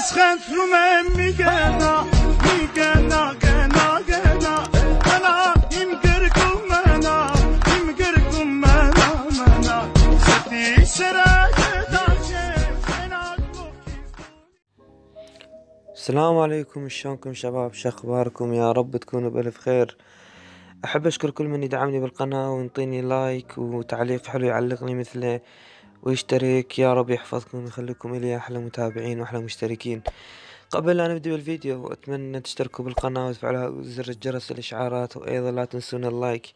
اسخنت رومن میگنا گنا انا يمقركم منا ستي السلام عليكم، شلونكم شباب؟ شو اخباركم؟ يا رب تكونوا بألف خير. احب اشكر كل من يدعمني بالقناة وينطيني لايك وتعليق حلو يعلقني مثله ويشترك. يا رب يحفظكم ويخليكم الي احلى متابعين واحلى مشتركين. قبل لا نبدأ بالفيديو اتمنى تشتركوا بالقناة وتفعلوا زر الجرس الاشعارات، وايضا لا تنسون اللايك.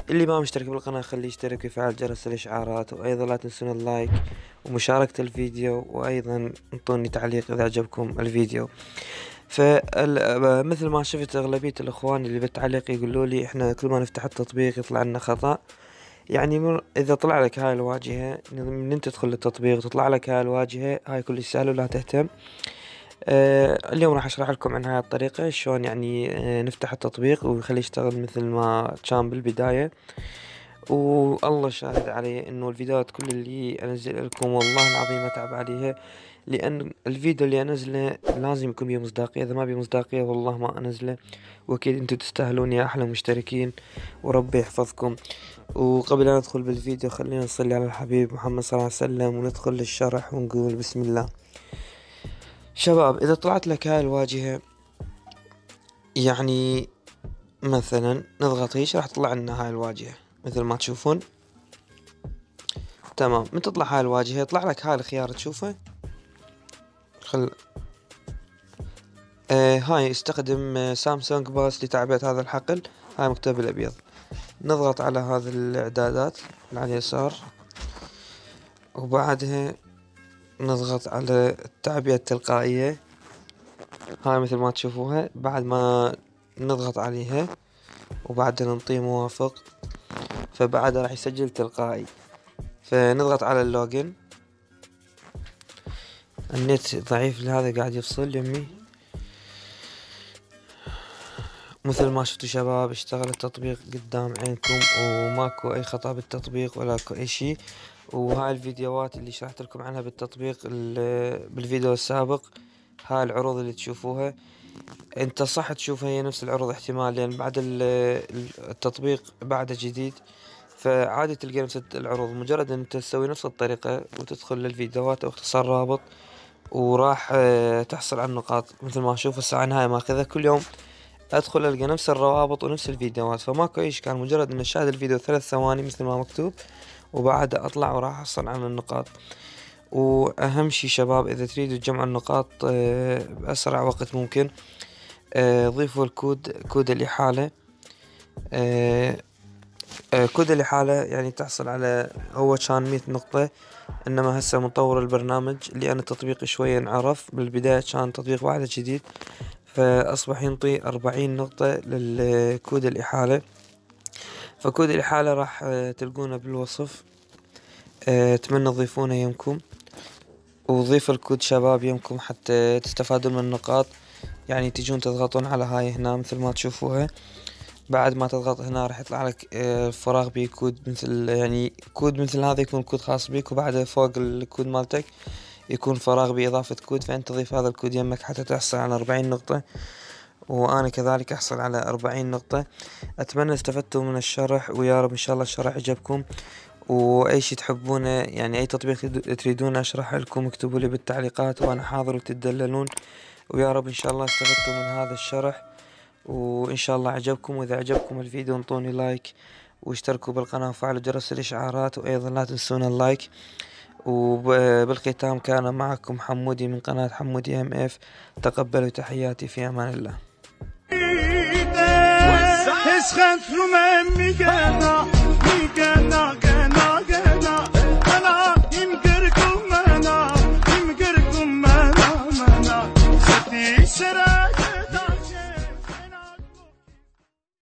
اللي ما مشترك بالقناة خليه يشترك ويفعل جرس الاشعارات، وايضا لا تنسون اللايك ومشاركة الفيديو، وايضا انطوني تعليق اذا عجبكم الفيديو. فمثل ما شفت اغلبية الاخوان اللي بالتعليق يقولوا لي احنا كل ما نفتح التطبيق يطلع لنا خطأ. يعني اذا طلع لك هاي الواجهة من انت تدخل التطبيق تطلع لك هاي الواجهة، هاي كل سهل ولا تهتم. اليوم راح اشرح لكم عن هاي الطريقة شلون يعني نفتح التطبيق ونخليه يشتغل مثل ما كان بالبداية. والله شاهد علي انه الفيديوهات كل اللي انزل لكم والله العظيم اتعب عليها، لان الفيديو اللي انزله لازم يكون بيه مصداقية، اذا ما بيه مصداقية والله ما انزله. واكيد انتم تستاهلون يا احلى مشتركين، وربي يحفظكم. وقبل ان ندخل بالفيديو خلينا نصلي على الحبيب محمد صلى الله عليه وسلم وندخل للشرح ونقول بسم الله. شباب اذا طلعت لك هاي الواجهة يعني مثلا نضغط هيش راح تطلع لنا هاي الواجهة مثل ما تشوفون. تمام، من تطلع هاي الواجهة يطلع لك هاي الخيار تشوفه. هاي استخدم سامسونج باس لتعبئة هذا الحقل، هاي مكتوب بالابيض. نضغط على هذه الاعدادات اللي على اليسار، وبعدها نضغط على التعبئة التلقائية، هاي مثل ما تشوفوها. بعد ما نضغط عليها وبعدها ننطيه موافق، فبعدها راح يسجل تلقائي. فنضغط على اللوجن. النت ضعيف لهذا قاعد يفصل يمي. مثل ما شفتوا شباب اشتغل التطبيق قدام عينكم وماكو اي خطأ بالتطبيق ولا اي شيء. وهاي الفيديوهات اللي شرحت لكم عنها بالتطبيق بالفيديو السابق، هاي العروض اللي تشوفوها انت صح تشوفها هي نفس العروض احتمال، لان بعد التطبيق بعده جديد، فعادي تلقى نفس العروض. مجرد ان انت تسوي نفس الطريقة وتدخل للفيديوهات او اختصار رابط وراح تحصل على النقاط. مثل ما اشوف الساعة نهاية ماخذها كل يوم ادخل القى نفس الروابط ونفس الفيديوهات، فماكو اي اشكال. مجرد ان اشاهد الفيديو 3 ثواني مثل ما مكتوب وبعد اطلع وراح احصل على النقاط. واهم شي شباب اذا تريدوا تجمعوا النقاط باسرع وقت ممكن، ضيفوا كود الاحالة. كود الاحالة يعني تحصل على، هو كان 100 نقطة انما هسه مطور البرنامج لان التطبيق شوية انعرف. بالبداية كان تطبيق واحد جديد فاصبح ينطي 40 نقطة للكود الاحالة. فكود الاحالة راح تلقونه بالوصف، اتمنى تضيفونه يمكم. وضيف الكود شباب يمكم حتى تستفادون من النقاط. يعني تجون تضغطون على هاي هنا مثل ما تشوفوها. بعد ما تضغط هنا راح يطلع لك فراغ بكود مثل، يعني كود مثل هذا يكون كود خاص بك، وبعدها فوق الكود مالتك يكون فراغ بإضافة كود، فأنت تضيف هذا الكود يمك حتى تحصل على 40 نقطة، وأنا كذلك أحصل على 40 نقطة. أتمنى استفدتوا من الشرح، ويا رب إن شاء الله الشرح عجبكم. وأي شي تحبونه يعني أي تطبيق تريدون أشرح لكم اكتبوا لي بالتعليقات وأنا حاضر وتدللون. ويا رب إن شاء الله استفدتوا من هذا الشرح، وإن شاء الله عجبكم. وإذا عجبكم الفيديو انطوني لايك واشتركوا بالقناة وفعلوا جرس الإشعارات، وأيضا لا تنسون اللايك. وبالختام كان معكم حمودي من قناة حمودي MF. تقبلوا تحياتي، في أمان الله. اسخنت رومن میگنا